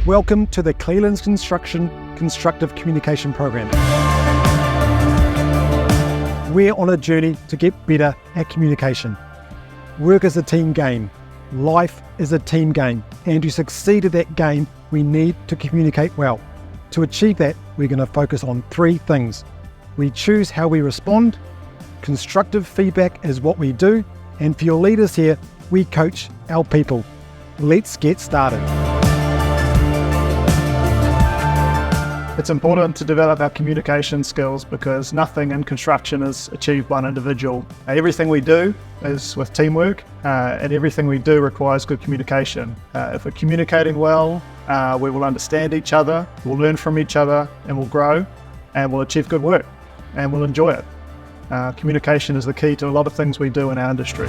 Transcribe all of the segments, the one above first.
Welcome to the Cleland's Construction Constructive Communication Programme. We're on a journey to get better at communication. Work is a team game. Life is a team game. And to succeed at that game, we need to communicate well. To achieve that, we're going to focus on three things. We choose how we respond. Constructive feedback is what we do. And for your leaders here, we coach our people. Let's get started. It's important to develop our communication skills because nothing in construction is achieved by an individual. Everything we do is with teamwork, and everything we do requires good communication. If we're communicating well, we will understand each other, we'll learn from each other, and we'll grow, and we'll achieve good work, and we'll enjoy it. Communication is the key to a lot of things we do in our industry.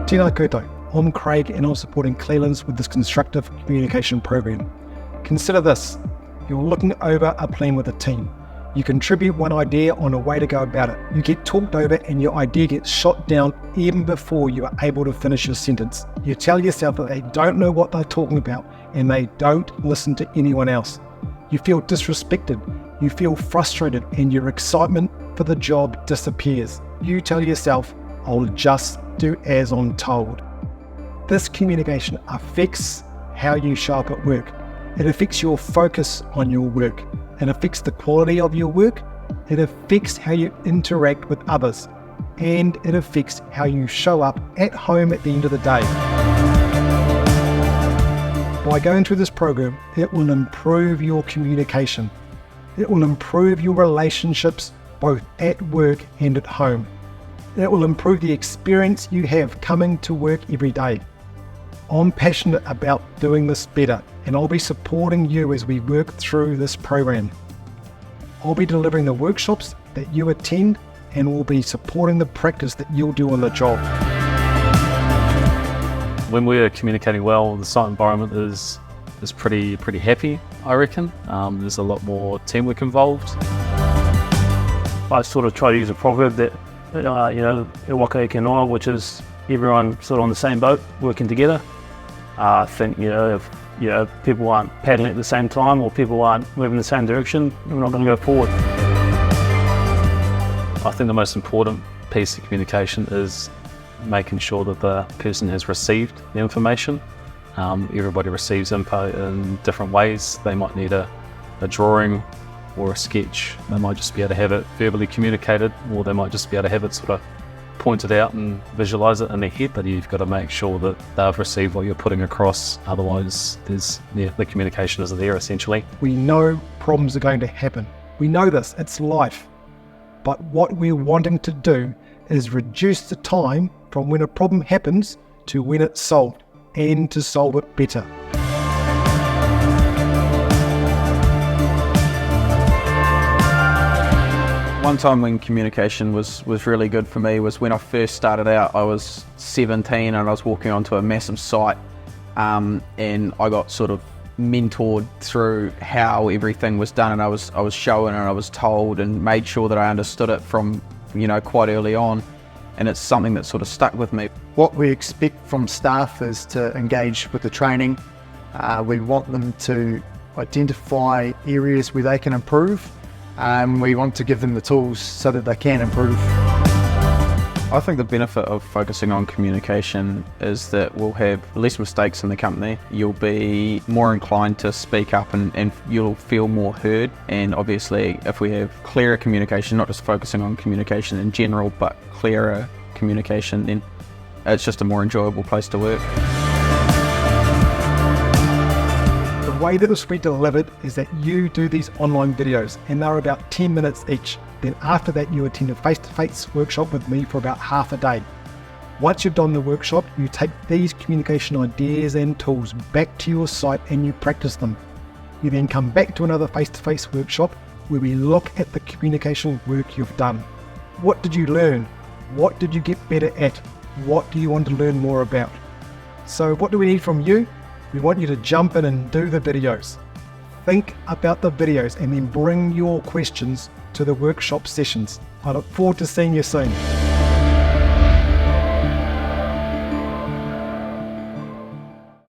Tēnā koutou. I'm Craig and I'm supporting Cleland's with this Constructive Communication Programme. Consider this, you're looking over a plan with a team. You contribute one idea on a way to go about it. You get talked over and your idea gets shot down even before you are able to finish your sentence. You tell yourself that they don't know what they're talking about and they don't listen to anyone else. You feel disrespected, you feel frustrated and your excitement for the job disappears. You tell yourself, I'll just do as I'm told. This communication affects how you show up at work. It affects your focus on your work. It affects the quality of your work. It affects how you interact with others. And it affects how you show up at home at the end of the day. By going through this program, it will improve your communication. It will improve your relationships both at work and at home. It will improve the experience you have coming to work every day. I'm passionate about doing this better, and I'll be supporting you as we work through this program. I'll be delivering the workshops that you attend, and we'll be supporting the practice that you'll do on the job. When we're communicating well, the site environment is pretty happy, I reckon. There's a lot more teamwork involved. I sort of try to use a proverb that, e waka e noa, which is everyone sort of on the same boat, working together. I think, if people aren't paddling at the same time or people aren't moving in the same direction, we're not going to go forward. I think the most important piece of communication is making sure that the person has received the information. Everybody receives info in different ways. They might need a drawing or a sketch. They might just be able to have it verbally communicated, or they might just be able to have it sort of pointed out and visualize it in their head, but you've got to make sure that they've received what you're putting across. Otherwise, the communication isn't there, essentially. We know problems are going to happen. We know this, it's life. But what we're wanting to do is reduce the time from when a problem happens to when it's solved, and to solve it better. One time when communication was really good for me was when I first started out. I was 17 and I was walking onto a massive site, and I got sort of mentored through how everything was done, and I was shown and I was told and made sure that I understood it from quite early on, and it's something that sort of stuck with me. What we expect from staff is to engage with the training. We want them to identify areas where they can improve. We want to give them the tools so that they can improve. I think the benefit of focusing on communication is that we'll have less mistakes in the company. You'll be more inclined to speak up and you'll feel more heard. And obviously, if we have clearer communication, not just focusing on communication in general, but clearer communication, then it's just a more enjoyable place to work. The way that this will be delivered is that you do these online videos, and they're about 10 minutes each. Then after that, you attend a face-to-face workshop with me for about half a day. Once you've done the workshop, you take these communication ideas and tools back to your site and you practice them. You then come back to another face-to-face workshop where we look at the communication work you've done. What did you learn? What did you get better at? What do you want to learn more about? So what do we need from you? We want you to jump in and do the videos. Think about the videos and then bring your questions to the workshop sessions. I look forward to seeing you soon.